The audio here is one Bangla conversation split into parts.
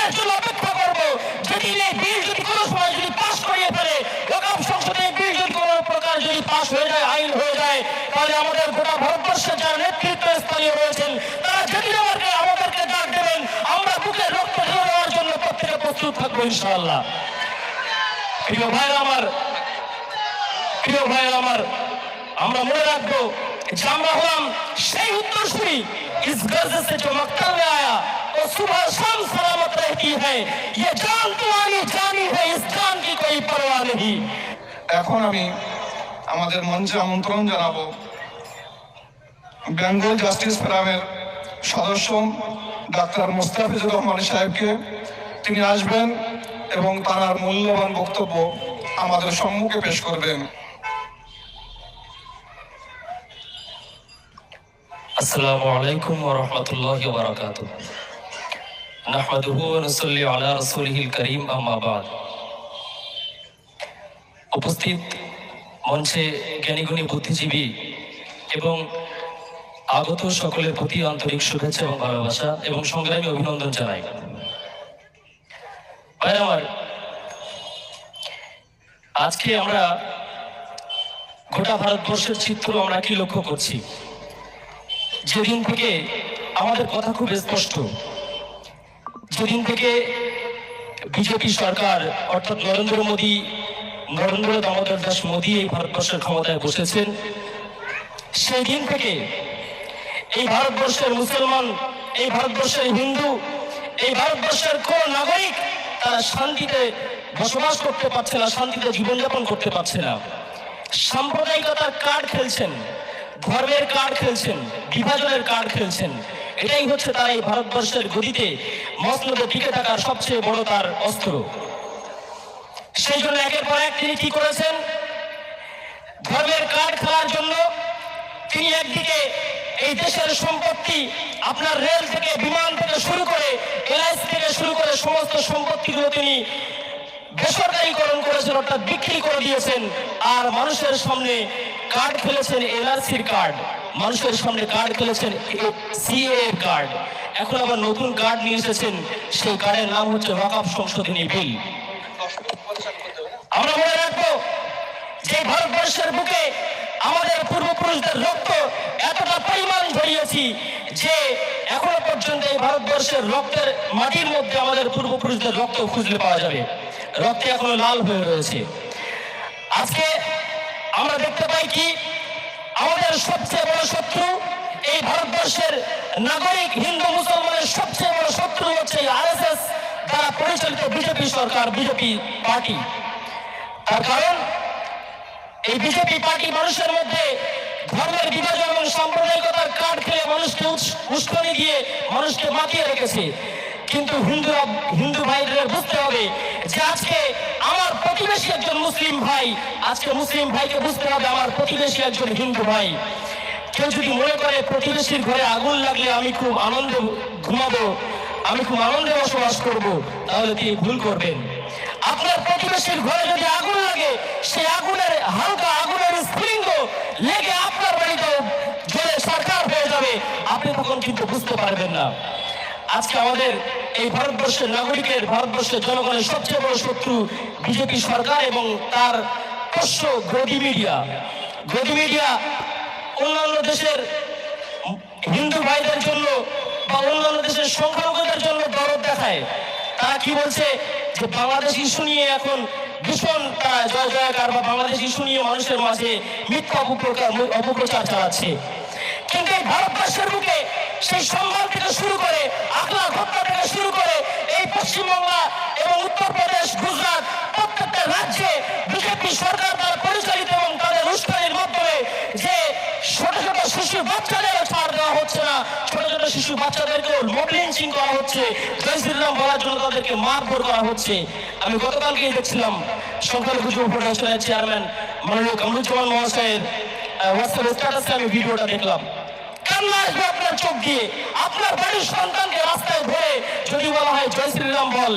দিনের জন্য অপেক্ষা করব, যেদিন এই বিল যদি কোনো সময় যদি পাশ করিয়ে ফেলে, ওয়াকফ সংসদে এই বিল যদি কোনো প্রকার যদি পাশ হয়ে যায়, আইন হয়ে যায়, তাহলে আমাদের গোটা ভারতবর্ষের যারা নেতৃত্ব স্থানীয় রয়েছেন তারা যেদিন আমাদেরকে ডাক দেবেন, আমরা বুকের রক্ত ঢেলে দেওয়ার জন্য প্রত্যেকে প্রস্তুত থাকবো ইনশাআল্লাহ। প্রিয় ভাইরা আমার, আমরা মনে রাখবো যে আমরা হলাম সেই উত্তরসূরি। इस गर्ज से जो मक्तल में आया वो सुबह शाम सलामत रहती है, ये जान तुम्हारी जानी है, इस जान की कोई परवाह नहीं। এখন আমি আমাদের মঞ্চে আমন্ত্রণ জানাবো বেঙ্গল জাস্টিস ফোরামের সদস্য ডাক্তার মোস্তাফিজুর রহমান সাহেবকে। তিনি আসবেন এবং তার মূল্যবান বক্তব্য আমাদের সম্মুখে পেশ করবেন। আসসালামু আলাইকুম ওয়া রাহমাতুল্লাহি ওয়া বারাকাতুহু। নাহমাদুহু ওয়া নুসাল্লি আলা রাসূলিহিল কারীম, আম্মা বাদ। উপস্থিত মঞ্চে জ্ঞানীগুণী বুদ্ধিজীবী এবং আগত সকলের প্রতি আন্তরিক শুভেচ্ছা এবং ভালোবাসা এবং সংগ্রামী অভিনন্দন জানাই। ভাই আমার, আজকে আমরা গোটা ভারতবর্ষের চিত্র আমরা কি লক্ষ্য করছি? যেদিন থেকে আমাদের কথা খুব স্পষ্ট, যেদিন থেকে বিজেপি সরকার অর্থাৎ নরেন্দ্র দামোদর দাস মোদী এই ভারতবর্ষের ক্ষমতায় বসেছেন, সেই দিন থেকে এই ভারতবর্ষের মুসলমান, এই ভারতবর্ষের হিন্দু, এই ভারতবর্ষের কোন নাগরিক তারা শান্তিতে বসবাস করতে পারছে না, শান্তিতে জীবনযাপন করতে পারছে না। সাম্প্রদায়িকতার কার্ড খেলছেন, ধর্মের কার্ড খেলছেন, বিভাজনের কার্ড খেলছেন। এটাই হচ্ছে তার এই ভারতবর্ষের গদিতে মসনদে টিকে থাকার সবচেয়ে বড় তার অস্ত্র। সেই জন্য একের পর এক তিনি কি করেছেন? ধর্মের কার্ড খেলার জন্য তিনি একদিকে এই দেশের সম্পত্তি, আপনার রেল থেকে, বিমান থেকে শুরু করে, এলআইসি থেকে শুরু করে সমস্ত সম্পত্তিগুলো তিনি বেসরকারীকরণ করেছেন, অর্থাৎ বিক্রি করে দিয়েছেন। আর মানুষের সামনে কার্ড খেলেছেন এনআরসির কার্ড, মানুষের সামনে কার্ড খেলেছেন সিএএ কার্ড। এখন আবার নতুন কার্ড নিয়ে এসেছেন, সেই কার্ডের নাম হচ্ছে ওয়াকফ সংশোধনী বিল। আমরা মনে রাখবো যে ভারতবর্ষের বুকে আমাদের পূর্বপুরুষদের রক্ত এতটা পরিমাণ ঝরিয়েছি যে এখনো পর্যন্ত এই ভারতবর্ষের রক্তের মাটির মধ্যে আমাদের পূর্বপুরুষদের রক্ত খুঁজলে পাওয়া যাবে, রক্তে এখনো লাল হয়ে রয়েছে। আজকে আমরা দেখতে পাই কি, আমাদের সবচেয়ে বড় শত্রু এই ভারতবর্ষের নাগরিক হিন্দু মুসলমানের সবচেয়ে বড় শত্রু হচ্ছে আরএসএস দ্বারা পরিচালিত বিজেপি সরকার, বিজেপি পার্টি। তার কারণ এই বিজেপি পার্টি মানুষের মধ্যে ধর্মের বিভাজন এবং সাম্প্রদায়িকতার কার্ড খেলে মানুষকে উস্কানি দিয়ে মানুষকে মাতিয়ে রেখেছে। কিন্তু হিন্দু ভাইদের বুঝতে হবে যে আজকে আমার প্রতিবেশী একজন মুসলিম ভাই, আজকে মুসলিম ভাইকে বুঝতে হবে আমার প্রতিবেশী একজন হিন্দু ভাই। কেউ যদি মনে করে প্রতিবেশীর ঘরে আগুন লাগলে আমি খুব আনন্দে ঘুমাবো, আমি খুব আনন্দে বসবাস করব, তাহলে তিনি ভুল করবেন। আপনার প্রতিবেশীর ঘরে যদি আগুন লাগে, সেই হালকা আগুনের স্ফুলিঙ্গ লেগে আপনার বাড়িতে জ্বলে সরকার হয়ে যাবে, আপনি তখন কিন্তু বুঝতে পারবেন না। আজকে আমাদের এই ভারতবর্ষের নাগরিকের, ভারতবর্ষের জনগণের সবচেয়ে বড় শত্রু বিজেপি সরকার এবং তার পোষ্য গদি মিডিয়া অন্যান্য দেশের হিন্দু ভাইদের জন্য বা অন্যান্য দেশের সংখ্যালঘুদের জন্য দরদ দেখায়। তারা কি বলছে যে বাংলাদেশ ইস্যু নিয়ে এখন ভীষণ তারা জয়কার বা বাংলাদেশ ইস্যু নিয়ে মানুষের মাঝে মিথ্যা অপপ্রচার চালাচ্ছে। কিন্তু এই ভারতবর্ষের বুকে সেই সম্মান থেকে শুরু করে, আখলা হত্যা থেকে শুরু করে, এই পশ্চিমবাংলা এবং উত্তরপ্রদেশ, গুজরাট প্রত্যেকটা রাজ্যে বিজেপি সরকার দ্বারা পরিচালিত এবং তাদের উস্কানির মাধ্যমে যে ছোট ছোট শিশু বাচ্চাদেরও ছাড় দেওয়া হচ্ছে না, ছোট ছোট শিশু বাচ্চাদেরকেও মব লিঞ্চিং করা হচ্ছে, জয় শ্রীরাম বলার জন্য তাদেরকে মারধর করা হচ্ছে। আমি গতকালকেই দেখছিলাম সংখ্যালঘু যুব ফেডারেশনের চেয়ারম্যান মাননীয় কামরুজ্জামান মহাশয়ের হোয়াটসঅ্যাপ স্ট্যাটাসে আমি ভিডিওটা দেখলাম। কান্না আসবে আপনার চোখ দিয়ে। আপনার বাড়ির সন্তানকে রাস্তায় ধরে যদি বলা হয় জয় শ্রীরাম বল,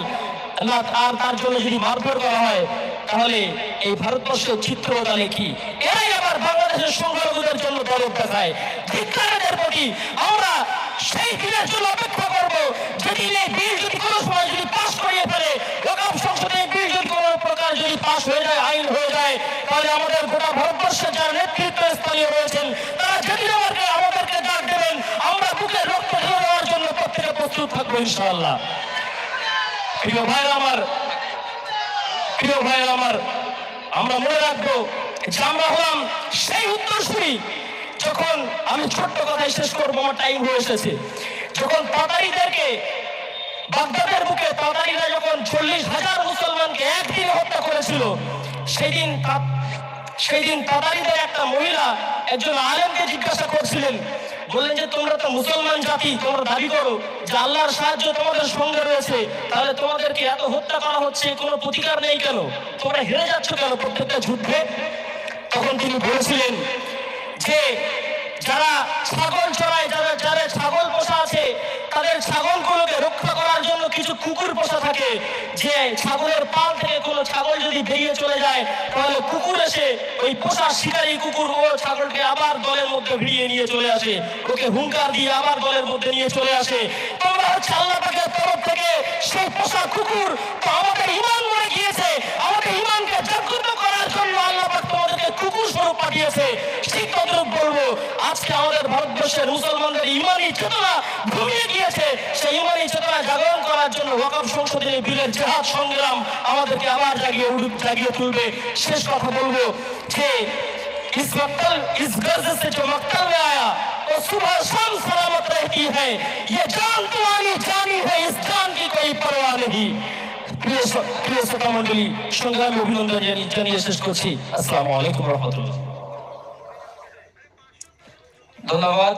আর তার জন্য যদি মারধর করা হয়, তাহলে এই ভারতবর্ষের চিত্র তাহলে কি? এরাই আবার বাংলাদেশের সংখ্যালঘুদের জন্য দরদ দেখায়। ধিক্কারীদের প্রতি আমরা সেই দিনের জন্য অপেক্ষা করবো, যেদিন এই বিল যদি কোনো সময় যদি পাশ হয়ে যায়, আইন হয়ে যায়, তাহলে আমাদের গোটা ভারতবর্ষের যারা নেতৃত্ব স্থানীয় রয়েছেন তারা যেদিন আমাদেরকে ডাক দেবেন, আমরা বুকে রক্ত ঢেলে দেওয়ার জন্য প্রত্যেকে প্রস্তুত থাকবো ইনশাআল্লাহ। প্রিয় ভাইরা আমার, আমরা মনে রাখবো যে আমরা হলাম সেই উত্তরসূরি। যখন আমি ছোট্ট কথায় শেষ করবো, আমার টাইম হয়ে এসেছে, যখন তাতারিদেরকে বাগদাদের বুকে তাতারিরা যখন 40,000 মুসলমানকে একদিনে হত্যা করেছিল, সেই দিন তাতারিদের একটা মহিলা একজন আলেমকে জিজ্ঞাসা করছিলেন, বললেন যে তোমরা তো মুসলমান জাতি, তোমরা দাবি করো যে আল্লাহর সাহায্য তোমাদের সঙ্গে রয়েছে, তাহলে তোমাদেরকে এত হত্যা করা হচ্ছে, কোনো প্রতিকার নেই কেন? তোমরা হেরে যাচ্ছ কেন প্রত্যেকটা যুদ্ধে? তখন তিনি বলেছিলেন যে যারা ছাগল চড়ায়, যারা ছাগল পোষা আছে, তাদের ছাগলগুলোকে রক্ষা করার জন্য কিছু কুকুর পোষা থাকে, যে ছাগলের পাল থেকে কোনো ছাগল যদি বেরিয়ে চলে যায়, তাহলে কুকুর এসে ওই পোষা শিকারী কুকুর ও ছাগলকে আবার দলের মধ্যে ভিড়িয়ে নিয়ে চলে আসে, ওকে হুঙ্কার দিয়ে আবার দলের মধ্যে নিয়ে চলে আসে। তোমরা হচ্ছে আল্লাহ পাকের তরফ থেকে সেই পোষা কুকুর। তো আমাদের ঈমান মরে গিয়েছে, আমাদের ঈমানকে জাগ্রত করার জন্য আল্লাহ পাক তোমাদেরকে কুকুর স্বরূপ পাঠিয়েছে। ঠিক তদ্রূপ বলবো, আজকে আমাদের ভারতবর্ষের মুসলমানদের ইমানি চেতনা ঘুমিয়ে গিয়েছে, সেই ইমানি চেতনা জাগরণ করার জন্য ওয়াকফ সংশোধনী বিলের জেহাদ সংগ্রাম আমাদেরকে আবার জাগিয়ে তুলবে। শেষ কথা বলবো যে इस गर्ज से जो मक्तल में आया वो सुबह शाम सलामत रहती है, ये जान तुम्हारी जानी है, इस जान की कोई परवाह नहीं। প্রিয় শ্রোতা মণ্ডলী, সংগ্রামী অভিনন্দন জানিয়ে শেষ করছি। আসসালামু আলাইকুম রহমতুল্লাহ। ধন্যবাদ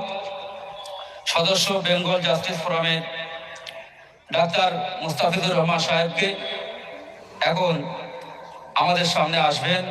সদস্য বেঙ্গল জাস্টিস ফোরামের ডাক্তার মুস্তাফিজুর রহমান সাহেবকে। এখন আমাদের সামনে আসবেন